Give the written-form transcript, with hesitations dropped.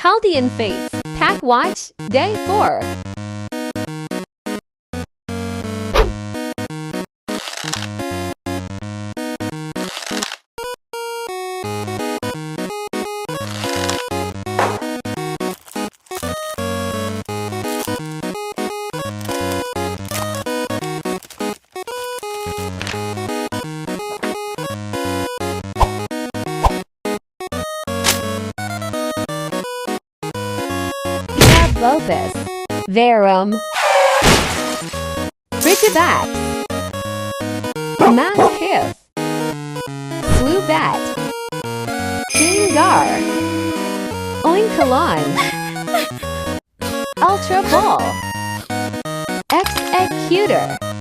Paldean Fates, Pack Watch, Day 4. Lopez, Verum, Frigivax, Mastiff, Flubat, Jingar, Oinkalon, Ultra Ball, Executor.